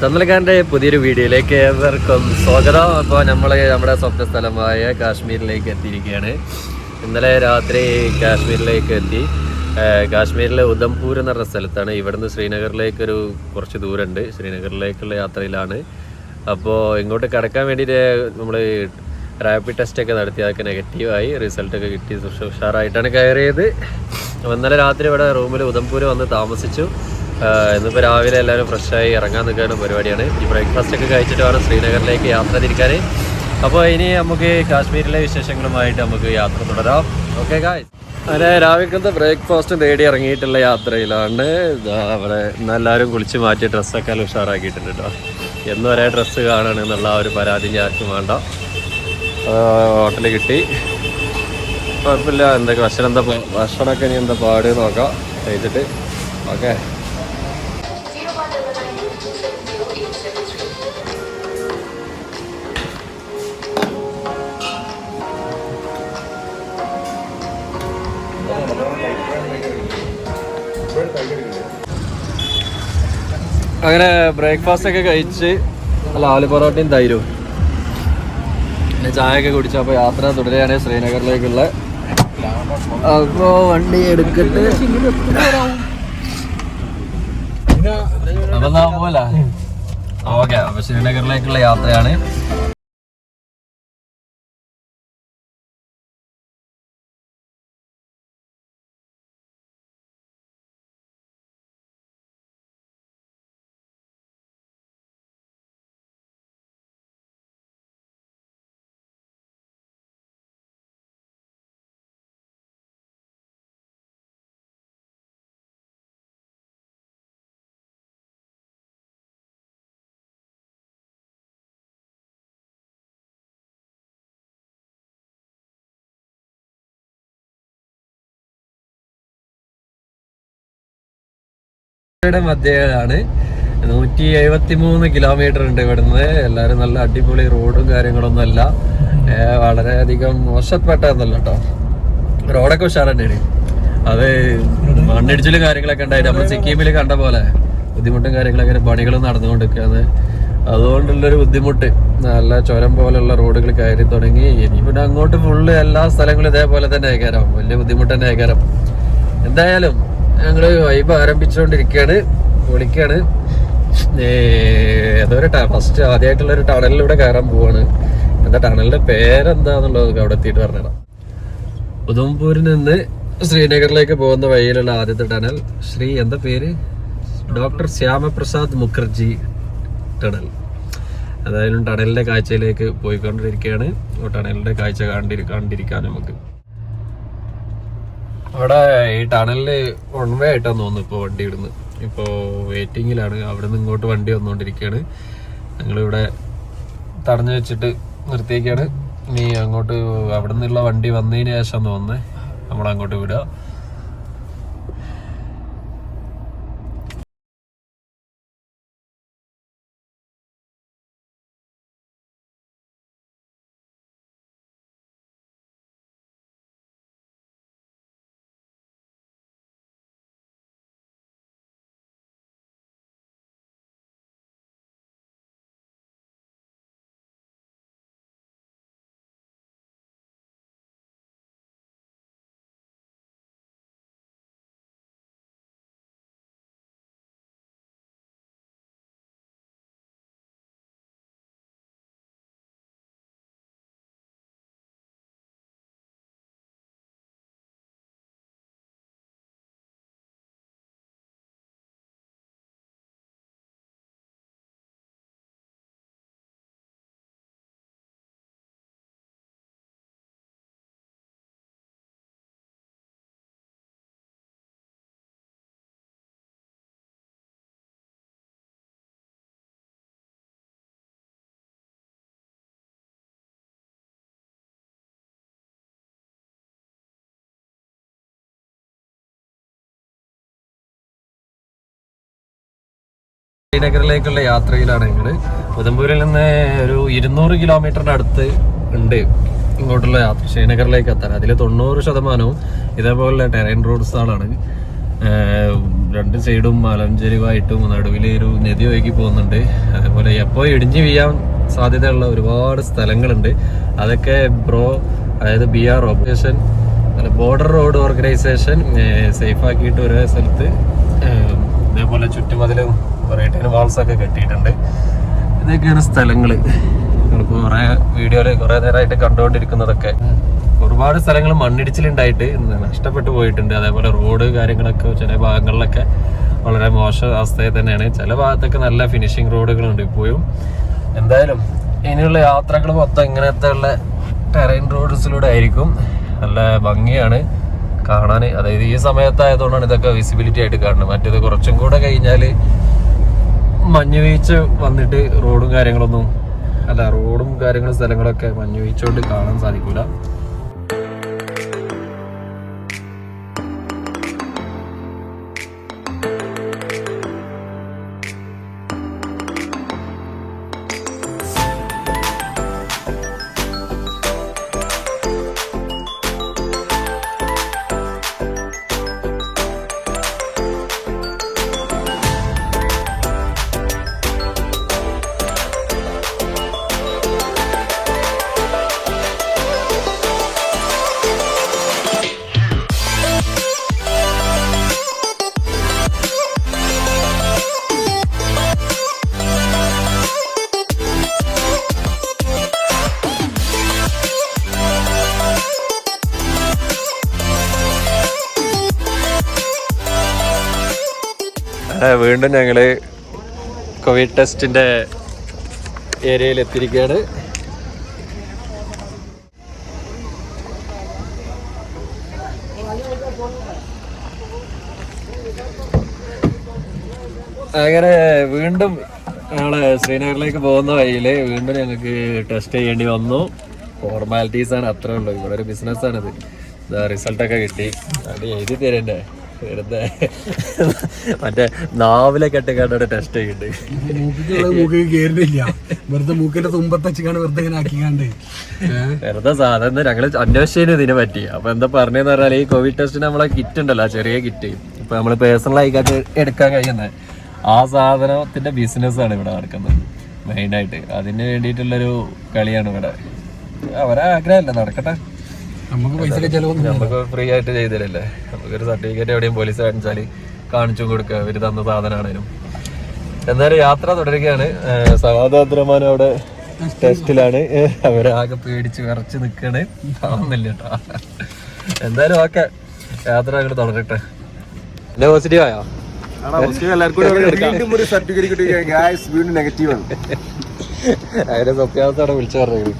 തന്നലക്കാരൻ്റെ പുതിയൊരു വീഡിയോയിലേക്ക് ഏവർക്കും സ്വാഗതം. അപ്പോൾ നമ്മുടെ സ്വപ്ന സ്ഥലമായ കാശ്മീരിലേക്ക് എത്തിയിരിക്കുകയാണ്. ഇന്നലെ രാത്രി കാശ്മീരിലേക്ക് എത്തി. കാശ്മീരിലെ ഉധംപൂർ എന്ന് പറഞ്ഞ സ്ഥലത്താണ്. ഇവിടുന്ന് ശ്രീനഗറിലേക്കൊരു കുറച്ച് ദൂരമുണ്ട്. ശ്രീനഗറിലേക്കുള്ള യാത്രയിലാണ്. അപ്പോൾ ഇങ്ങോട്ട് കടക്കാൻ വേണ്ടിയിട്ട് നമ്മൾ റാപ്പിഡ് ടെസ്റ്റൊക്കെ നടത്തി. അതൊക്കെ നെഗറ്റീവായി, റിസൾട്ടൊക്കെ കിട്ടി. ഉഷാറായിട്ടാണ് കയറിയത്. അപ്പോൾ ഇന്നലെ രാത്രി ഇവിടെ റൂമിൽ ഉധംപൂർ വന്ന് താമസിച്ചു. ഇന്നിപ്പോൾ രാവിലെ എല്ലാവരും ഫ്രഷായി ഇറങ്ങാൻ നിൽക്കുന്ന പരിപാടിയാണ്. ഈ ബ്രേക്ക്ഫാസ്റ്റൊക്കെ കഴിച്ചിട്ട് വേണം ശ്രീനഗറിലേക്ക് യാത്ര തിരിക്കാൻ. അപ്പോൾ ഇനി നമുക്ക് കാശ്മീരിലെ വിശേഷങ്ങളുമായിട്ട് നമുക്ക് യാത്ര തുടരാം. ഓക്കെ ഗായ്സ്, അങ്ങനെ രാവിലത്തെ ബ്രേക്ക്ഫാസ്റ്റ് തേടി ഇറങ്ങിയിട്ടുള്ള യാത്രയിലാണ്. അവിടെ ഇന്നെല്ലാവരും കുളിച്ച് മാറ്റി ഡ്രസ്സൊക്കെ ഉഷാറാക്കിയിട്ടുണ്ട് കേട്ടോ. എന്നും ഒരേ ഡ്രസ്സ് കാണണമെന്നുള്ള ഒരു പരാതി ആർക്കും വേണ്ട. ഹോട്ടൽ കിട്ടി, കുഴപ്പമില്ല. എന്തൊക്കെ ഭക്ഷണമൊക്കെ ഇനി എന്താ പാട് നോക്കാം കഴിച്ചിട്ട്. ഓക്കെ, അങ്ങനെ ബ്രേക്ക്ഫാസ്റ്റ് ഒക്കെ കഴിച്ച് നല്ല ആലു പൊറോട്ടയും തൈരും പിന്നെ ചായയൊക്കെ കുടിച്ചു. അപ്പോൾ യാത്ര തുടരുകയാണ് ശ്രീനഗറിലേക്കുള്ള. അപ്പോൾ വണ്ടി എടുക്കട്ട് പോലെ. ഓക്കെ, അപ്പോൾ ശ്രീനഗറിലേക്കുള്ള യാത്രയാണ്. മധ്യയാണ്. 173 കിലോമീറ്റർ ഉണ്ട് ഇവിടുന്ന്. എല്ലാവരും നല്ല അടിപൊളി റോഡും കാര്യങ്ങളൊന്നും അല്ല, വളരെയധികം മോശപ്പെട്ടതല്ല കേട്ടോ. റോഡൊക്കെ ഉഷാർ തന്നെയാണ്. അത് മണ്ണിടിച്ചിലും കാര്യങ്ങളൊക്കെ ഉണ്ടായിട്ട് നമ്മൾ സിക്കിമിൽ കണ്ട പോലെ ബുദ്ധിമുട്ടും കാര്യങ്ങളൊക്കെ പണികളും നടന്നുകൊണ്ടിരിക്കുകയാണ്. അതുകൊണ്ടുള്ളൊരു ബുദ്ധിമുട്ട്. നല്ല ചുരം പോലെയുള്ള റോഡുകൾ കയറി തുടങ്ങി. ഇനി പിന്നെ അങ്ങോട്ട് ഫുള്ള് എല്ലാ സ്ഥലങ്ങളും ഇതേപോലെ തന്നെ ആയിക്കാരം. വലിയ ബുദ്ധിമുട്ട് തന്നെ ആയിക്കാരം. എന്തായാലും ഞങ്ങള് വൈബ് ആരംഭിച്ചുകൊണ്ടിരിക്കുകയാണ്, വിളിക്കുകയാണ്. ഏതൊരു ഫസ്റ്റ് ആദ്യമായിട്ടുള്ളൊരു ടണലിലൂടെ കയറാൻ പോവാണ്. എന്താ ടണലിന്റെ പേരെന്താന്നുള്ളത് അവിടെ എത്തിയിട്ട് പറഞ്ഞുതരാം. ഉധംപൂരിൽ നിന്ന് ശ്രീനഗറിലേക്ക് പോകുന്ന വഴിയിലുള്ള ആദ്യത്തെ ടണൽ എന്താ പേര്, ഡോക്ടർ ശ്യാമപ്രസാദ് മുഖർജി ടണൽ. അതായത് ടണലിന്റെ കാഴ്ചയിലേക്ക് പോയിക്കൊണ്ടിരിക്കുകയാണ്. ടണലിന്റെ കാഴ്ച കണ്ടിരിക്കാൻ നമുക്ക്. അവിടെ ഈ ടണലില് വൺ വേ ആയിട്ടാന്ന് തോന്നുന്നു ഇപ്പോൾ വണ്ടി ഇടുന്നത്. ഇപ്പോൾ വെയിറ്റിങ്ങിലാണ്. അവിടെ നിന്ന് ഇങ്ങോട്ട് വണ്ടി വന്നുകൊണ്ടിരിക്കുകയാണ്. ഞങ്ങളിവിടെ തടഞ്ഞു വെച്ചിട്ട് നിർത്തിയേക്കാണ്. ഇനി അങ്ങോട്ട് അവിടെ നിന്നുള്ള വണ്ടി വന്നതിന് ശേഷം തോന്നുന്നത് നമ്മളങ്ങോട്ട് വിടുക. ശ്രീനഗറിലേക്കുള്ള യാത്രയിലാണ് ഞങ്ങൾ. ഉധംപൂരിൽ നിന്ന് ഒരു 200 കിലോമീറ്ററിന്റെ അടുത്ത് ഉണ്ട് ഇങ്ങോട്ടുള്ള യാത്ര ശ്രീനഗറിലേക്ക് എത്താൻ. അതിൽ 90% ഇതേപോലെ ടെറൈൻ റോഡ്സുകളാണ്. രണ്ട് സൈഡും മലഞ്ചെരിവായിട്ടും നടുവിൽ ഒരു നദി ഒഴുകി പോകുന്നുണ്ട്. അതേപോലെ എപ്പോൾ ഇടിഞ്ഞു വീഴാൻ സാധ്യതയുള്ള ഒരുപാട് സ്ഥലങ്ങളുണ്ട്. അതൊക്കെ അതായത് BR operation border road organisation safe ആക്കിയിട്ട് ഒരേ സ്ഥലത്ത് ഇതേപോലെ ചുറ്റുമതിലും കുറേ വാൾസൊക്കെ കെട്ടിയിട്ടുണ്ട്. ഇതൊക്കെയാണ് സ്ഥലങ്ങൾ. നമ്മളിപ്പോൾ കുറേ വീഡിയോയിൽ കുറേ നേരമായിട്ട് കണ്ടുകൊണ്ടിരിക്കുന്നതൊക്കെ. ഒരുപാട് സ്ഥലങ്ങൾ മണ്ണിടിച്ചിലുണ്ടായിട്ട് നഷ്ടപ്പെട്ടു പോയിട്ടുണ്ട്. അതേപോലെ റോഡ് കാര്യങ്ങളൊക്കെ ചില ഭാഗങ്ങളിലൊക്കെ വളരെ മോശം അവസ്ഥയിൽ തന്നെയാണ്. ചില ഭാഗത്തൊക്കെ നല്ല ഫിനിഷിങ് റോഡുകളുണ്ട് ഇപ്പോഴും. എന്തായാലും ഇനിയുള്ള യാത്രകൾ മൊത്തം ഇങ്ങനത്തെ ഉള്ള ടെറൈൻ റോഡ്സിലൂടെ ആയിരിക്കും. നല്ല ഭംഗിയാണ് കാണാൻ. അതായത് ഈ സമയത്തായതുകൊണ്ടാണ് ഇതൊക്കെ വിസിബിലിറ്റി ആയിട്ട് കാണുന്നത്. മറ്റേത് കുറച്ചും കൂടെ കഴിഞ്ഞാൽ മഞ്ഞ് വീഴ്ച വന്നിട്ട് റോഡും കാര്യങ്ങളും സ്ഥലങ്ങളൊക്കെ മഞ്ഞ് വീഴ്ച കൊണ്ട് കാണാൻ സാധിക്കൂല. വീണ്ടും ഞങ്ങള് കോവിഡ് ടെസ്റ്റിന്റെ ഏരിയയിൽ എത്തിയിരിക്കുകയാണ്. അങ്ങനെ വീണ്ടും ഞങ്ങള് ശ്രീനഗറിലേക്ക് പോകുന്ന വഴിയില് വീണ്ടും ഞങ്ങൾക്ക് ടെസ്റ്റ് ചെയ്യേണ്ടി വന്നു. ഫോർമാലിറ്റീസ് ആണ്, അത്രേ ഉള്ളൂ. ഇവിടെ ഒരു ബിസിനസ്സാണിത്. റിസൾട്ടൊക്കെ കിട്ടി. അത് എഴുതി തരണ്ടേ, വെറുതെ മറ്റേ നാവിലൊക്കെ ഇട്ട് ടെസ്റ്റ് ചെയ്യുന്നുണ്ട്. വെറുതെ സാധാരണ ഞങ്ങള് അന്വേഷിച്ചതിന് ഇതിനെ പറ്റി. അപ്പൊ എന്താ പറഞ്ഞതെന്ന് പറഞ്ഞാൽ ഈ കോവിഡ് ടെസ്റ്റിന് നമ്മളെ കിറ്റ് ഉണ്ടല്ലോ, ചെറിയ കിറ്റ്, ഇപ്പൊ നമ്മള് പേഴ്സണൽ ആയിക്കാട്ട് എടുക്കാൻ കഴിയുന്നത്, ആ സാധനത്തിന്റെ ബിസിനസ്സാണ് ഇവിടെ നടക്കുന്നത് മെയിനായിട്ട്. അതിന് വേണ്ടിയിട്ടുള്ളൊരു കളിയാണ് ഇവിടെ. അവരെ ആഗ്രഹമല്ല, നടക്കട്ടെ. നമുക്ക് ഫ്രീ ആയിട്ട് ചെയ്തരല്ലേ. നമുക്കൊരു സർട്ടിഫിക്കറ്റ് എവിടെയും പോലീസ് കാണിച്ചാല് കാണിച്ചും കൊടുക്കുക, ഇവര് തന്ന സാധനമാണേലും. എന്തായാലും യാത്ര തുടരുകയാണ്. സവാദ് അബ്ദുറഹ്മാൻ അവിടെ ടെസ്റ്റിലാണ്. അവരാകെ പേടിച്ച് വിറച്ച് നിൽക്കാണ്. ആവുന്നില്ല കേട്ടോ. എന്തായാലും ഓക്കെ, യാത്ര അങ്ങോട്ട് തുടരട്ടെ. എന്റെ പോസിറ്റീവ് ആയോ? അതിന്റെ സത്യാവസ്ഥ അവിടെ വിളിച്ചു പറഞ്ഞത്.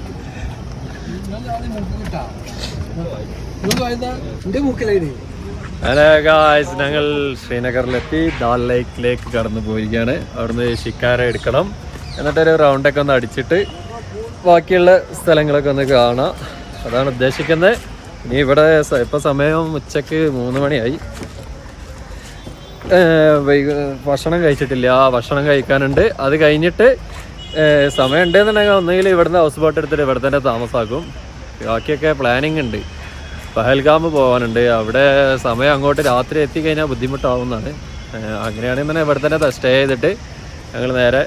ഞങ്ങൾ ശ്രീനഗറിലെത്തി ദാൽ ലേക്കിലേക്ക് കടന്നു പോയിരിക്കുകയാണ്. അവിടുന്ന് ഷിക്കാര എടുക്കണം, എന്നിട്ടൊരു റൗണ്ടൊക്കെ ഒന്ന് അടിച്ചിട്ട് ബാക്കിയുള്ള സ്ഥലങ്ങളൊക്കെ ഒന്ന് കാണാം. അതാണ് ഉദ്ദേശിക്കുന്നത്. ഇനി ഇവിടെ ഇപ്പം സമയം ഉച്ചക്ക് 3 മണിയായി. ഭക്ഷണം കഴിച്ചിട്ടില്ല, ഭക്ഷണം കഴിക്കാനുണ്ട്. അത് കഴിഞ്ഞിട്ട് സമയം ഉണ്ടെന്നുണ്ടെങ്കിൽ ഒന്നുകിൽ ഇവിടുന്ന് ഹൗസ് ബോട്ട് എടുത്തിട്ട് ഇവിടെ തന്നെ താമസാക്കും. ബാക്കിയൊക്കെ പ്ലാനിങ് ഉണ്ട്. പഹൽഗാം പോകാനുണ്ട്. അവിടെ സമയം അങ്ങോട്ട് രാത്രി എത്തിക്കഴിഞ്ഞാൽ ബുദ്ധിമുട്ടാവുന്നതാണ്. അങ്ങനെയാണെങ്കിൽ തന്നെ ഇവിടെ തന്നെ സ്റ്റേ ചെയ്തിട്ട് ഞങ്ങൾ നേരെ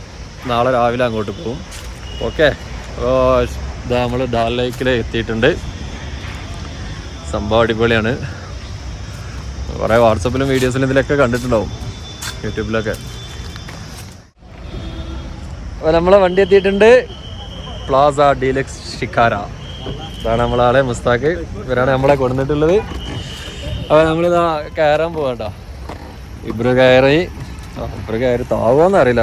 നാളെ രാവിലെ അങ്ങോട്ട് പോകും. ഓക്കെ, അപ്പോൾ ഇതാ നമ്മൾ ഡാൽ ലേക്കിൽ എത്തിയിട്ടുണ്ട്. സംഭവം അടിപൊളിയാണ്. കുറേ വാട്സപ്പിലും വീഡിയോസിലും ഇതിലൊക്കെ കണ്ടിട്ടുണ്ടാവും, യൂട്യൂബിലൊക്കെ. അപ്പോൾ നമ്മളെ വണ്ടി എത്തിയിട്ടുണ്ട്. Plaza deluxe shikara. ഇതാണ് നമ്മളാളെ മുസ്താഖ്. ഇവരാണ് നമ്മളെ കൊടുത്തിട്ടുള്ളത്. അപ്പോൾ നമ്മളിതാ കയറാൻ പോകണ്ട. ഇബ്രു കയറി താവുമെന്ന് അറിയില്ല.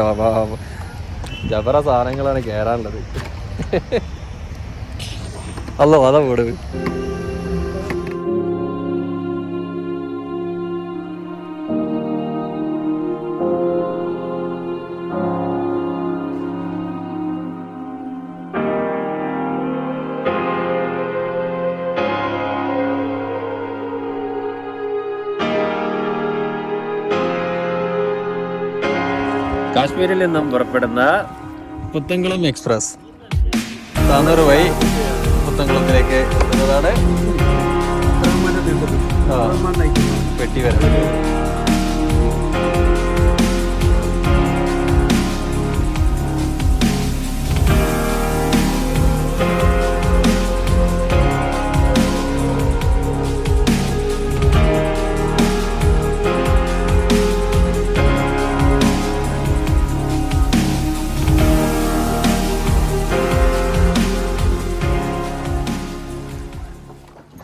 ജബറ സാധനങ്ങളാണ് കയറാനുള്ളത്. അല്ലോ അതാ വീട്. കാശ്മീരിൽ നിന്നും പുറപ്പെടുന്ന പുത്തൻകുളം എക്സ്പ്രസ് താനൂർ വഴി പുത്തൻകുളത്തിലേക്ക് എത്തുന്നതാണ്. പെട്ടി വരെ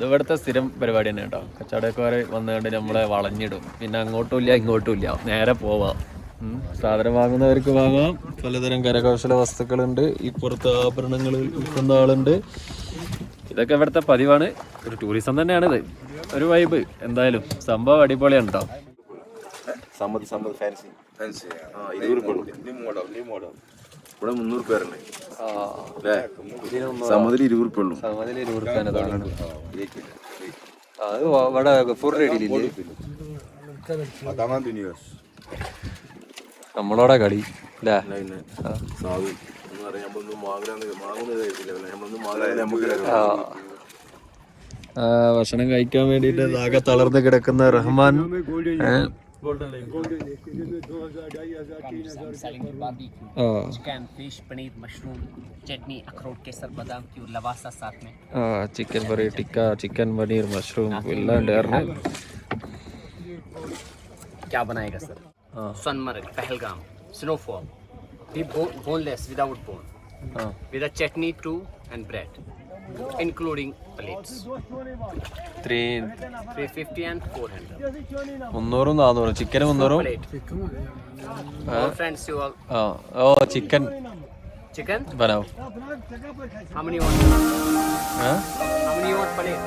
ഇവിടുത്തെ സ്ഥിരം പരിപാടി തന്നെ കേട്ടോ. കച്ചവടക്കാർ വന്നുകൊണ്ട് നമ്മളെ വളഞ്ഞിടും. പിന്നെ അങ്ങോട്ടും ഇല്ല ഇങ്ങോട്ടും ഇല്ല, നേരെ പോവാം. സാധനം വാങ്ങുന്നവർക്ക് വാങ്ങാം. പലതരം കരകൗശല വസ്തുക്കളുണ്ട്. ഇപ്പുറത്ത് ആഭരണങ്ങൾ വിൽക്കുന്ന ആളുണ്ട്. ഇതൊക്കെ ഇവിടുത്തെ പതിവാണ്. ഒരു ടൂറിസം തന്നെയാണിത്. ഒരു വൈബ്. എന്തായാലും സംഭവം അടിപൊളിയാണ് കേട്ടോ. ഇവിടെ 300 പേരുണ്ട്. സമ്മതിൽ 20 ഉള്ളൂ. സമ്മതിൽ 20 അത് ഇവിടെ ഫുൾ റെഡിയില്ലേ? നമ്മളോടെ കളി അല്ലേ? ഭക്ഷണം കഴിക്കാൻ വേണ്ടിട്ട് ആകെ തളർന്ന് കിടക്കുന്ന Rahman. Chicken curry, tikka, chicken paneer, mushroom എല്ലാം ഉണ്ടായിരുന്നു. क्या बनाएगा sir? Sonamarg, Pahalgam, snowfall, the boneless without bone, with a chutney too and bread, including plates. 350 and 400. 300 400 chicken 300. All friends, you all. Chicken बनाओ. How many you want? How many you want plate?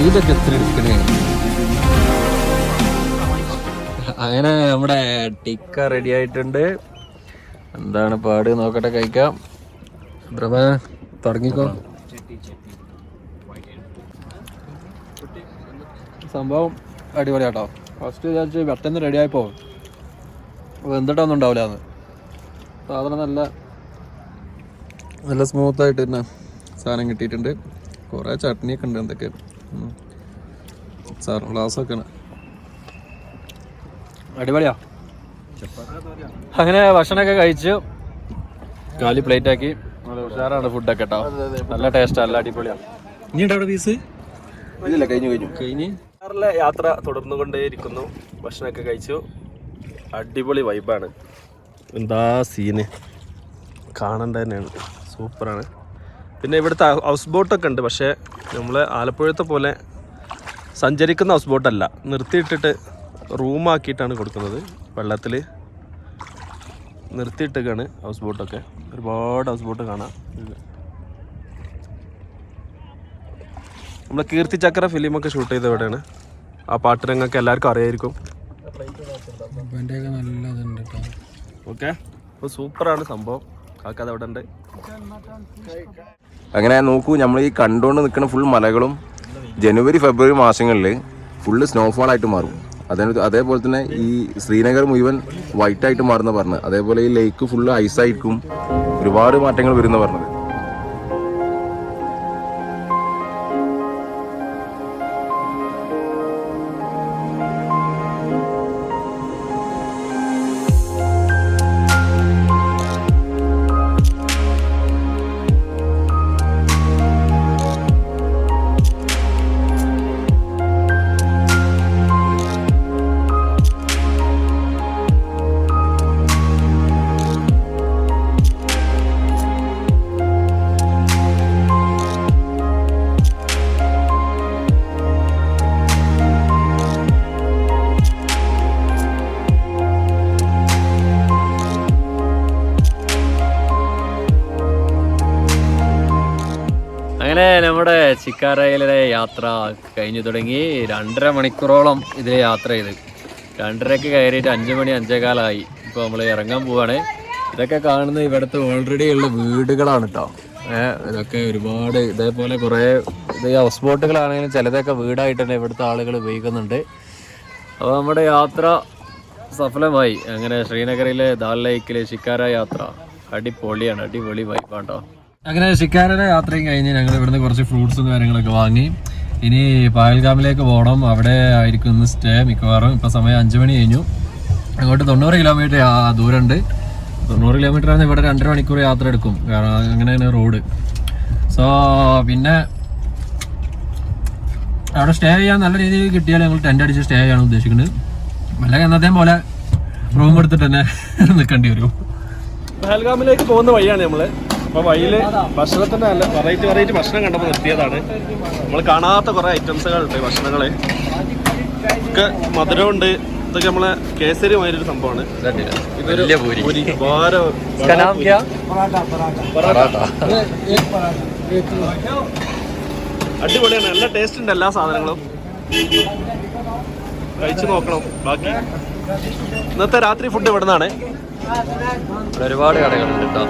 ഇതൊക്കെ എത്ര എടുക്കണേ? അങ്ങനെ നമ്മുടെ ടിക്ക റെഡി ആയിട്ടുണ്ട്. എന്താണ് പാട് നോക്കട്ടെ, കഴിക്കാം. ബ്രഹ്മ തുടങ്ങിക്കോ. സംഭവം അടിപൊളിയാട്ടോ. ഫസ്റ്റ് വിചാരിച്ച് പെട്ടെന്ന് റെഡി ആയപ്പോ വെന്തിട്ടൊന്നും ഉണ്ടാവില്ലാന്ന്. സാധനം നല്ല സ്മൂത്തായിട്ട് തന്നെ സാധനം കിട്ടിയിട്ടുണ്ട്. കുറേ ചട്നിയൊക്കെ ഉണ്ട്. എന്തൊക്കെ സാർ ഗ്ലാസ്സൊക്കെയാണ്. അടിപൊളിയാ. അങ്ങനെ ഭക്ഷണമൊക്കെ കഴിച്ച് കാലി പ്ലേറ്റ് ആക്കി. നല്ല ഉഷാറാണ് ഫുഡൊക്കെ കേട്ടോ. നല്ല ടേസ്റ്റാ, നല്ല അടിപൊളിയാണ്. ഇനി ഉണ്ടോ അവിടെ പീസ്? കഴിഞ്ഞ് യാത്ര തുടർന്നുകൊണ്ടേയിരിക്കുന്നു. ഭക്ഷണമൊക്കെ കഴിച്ചു. അടിപൊളി വൈബാണ്. എന്താ സീന് കാണേണ്ട തന്നെയാണ്. സൂപ്പറാണ്. പിന്നെ ഇവിടുത്തെ ഹൗസ് ബോട്ടൊക്കെ ഉണ്ട്. പക്ഷേ നമ്മൾ ആലപ്പുഴത്തെ പോലെ സഞ്ചരിക്കുന്ന ഹൗസ് ബോട്ടല്ല, നിർത്തിയിട്ടിട്ട് റൂമാക്കിയിട്ടാണ് കൊടുക്കുന്നത്. വെള്ളത്തിൽ നിർത്തിയിട്ടൊക്കെയാണ് ഹൗസ് ബോട്ടൊക്കെ. ഒരുപാട് ഹൗസ് ബോട്ട് കാണാം. നമ്മൾ കീർത്തിചക്ര ഫിലിമൊക്കെ ഷൂട്ട് ചെയ്ത എവിടെയാണ്. ആ പാട്ടിനങ്ങൾക്ക് എല്ലാവർക്കും അറിയായിരിക്കും. ഓക്കെ, അപ്പോൾ സൂപ്പറാണ് സംഭവം. കാക്കത് അവിടെ ഉണ്ട്. അങ്ങനെ നോക്കൂ, നമ്മൾ ഈ കണ്ടുകൊണ്ട് നിൽക്കുന്ന ഫുൾ മലകളും ജനുവരി ഫെബ്രുവരി മാസങ്ങളിൽ ഫുള്ള് സ്നോഫോൾ ആയിട്ട് മാറും. അതേപോലെ തന്നെ ഈ ശ്രീനഗർ മുഴുവൻ വൈറ്റ് ആയിട്ട് മാറുന്ന പറഞ്ഞത്. അതേപോലെ ഈ ലേക്ക് ഫുള്ള് ഐസായിരിക്കും. ഒരുപാട് മാറ്റങ്ങൾ വരുന്ന പറഞ്ഞത്. അങ്ങനെ നമ്മുടെ ചിക്കാറയിലെ യാത്ര കഴിഞ്ഞു തുടങ്ങി. 2.5 മണിക്കൂറോളം ഇതിൽ യാത്ര ചെയ്ത് 2:30ക്ക് കയറിയിട്ട് 5 മണി 5:15 ഇപ്പോൾ നമ്മൾ ഇറങ്ങാൻ പോവാണ്. ഇതൊക്കെ കാണുന്നത് ഇവിടുത്തെ ഓൾറെഡി ഉള്ള വീടുകളാണ് കേട്ടോ. ഇതൊക്കെ ഒരുപാട് ഇതേപോലെ കുറേ ഇത് ഹൗസ് ബോട്ടുകളാണെങ്കിലും ചിലതൊക്കെ വീടായിട്ട് തന്നെ ഇവിടുത്തെ ആളുകൾ ഉപയോഗിക്കുന്നുണ്ട്. അപ്പോൾ നമ്മുടെ യാത്ര സഫലമായി. അങ്ങനെ ശ്രീനഗറിലെ ദാൽ ലേക്കിലെ ഷിക്കാര യാത്ര അടിപൊളിയാണ്, അടിപൊളി വൈബാണ് കേട്ടോ. അങ്ങനെ ഷിക്കാരയുടെ യാത്രയും കഴിഞ്ഞ് ഞങ്ങൾ ഇവിടുന്ന് കുറച്ച് ഫ്രൂട്ട്സും കാര്യങ്ങളൊക്കെ വാങ്ങി ഇനി പഹൽഗാമിലേക്ക് പോകണം. അവിടെ ആയിരിക്കും ഇന്ന് സ്റ്റേ മിക്കവാറും. ഇപ്പോൾ സമയം 5 മണി കഴിഞ്ഞു. അങ്ങോട്ട് 90 കിലോമീറ്റർ ദൂരമുണ്ട്. 90 കിലോമീറ്റർ ആണ്. ഇവിടെ 2.5 മണിക്കൂർ യാത്ര എടുക്കും, കാരണം അങ്ങനെയാണ് റോഡ്. സോ പിന്നെ അവിടെ സ്റ്റേ ചെയ്യാൻ നല്ല രീതിയിൽ കിട്ടിയാൽ ഞങ്ങൾ ടെൻ്റ് അടിച്ച് സ്റ്റേ ചെയ്യാൻ ഉദ്ദേശിക്കുന്നത്. അല്ലെങ്കിൽ എന്നതേ പോലെ റൂം എടുത്തിട്ട് തന്നെ നിൽക്കേണ്ടി വരും. പഹൽഗാമിലേക്ക് പോകുന്ന വഴിയാണ് നമ്മള്. അപ്പോൾ വഴിയിൽ ഭക്ഷണത്തിൻ്റെ നല്ല വെറൈറ്റി ഭക്ഷണം കണ്ടപ്പോൾ നിർത്തിയതാണ്. നമ്മൾ കാണാത്ത കുറേ ഐറ്റംസുകളുണ്ട് ഭക്ഷണങ്ങൾ. ഒക്കെ മധുരമുണ്ട്. ഇതൊക്കെ നമ്മളെ കേസരിമായൊരു സംഭവമാണ്. വലിയ പൂരി. അടിപൊളിയാണ്, നല്ല ടേസ്റ്റ് ഉണ്ട് എല്ലാ സാധനങ്ങളും. കഴിച്ചു നോക്കണം. ബാക്കി ഇന്നത്തെ രാത്രി ഫുഡ് ഇവിടെ നിന്നാണ്. ഒരുപാട് കടകളുണ്ട് കേട്ടോ.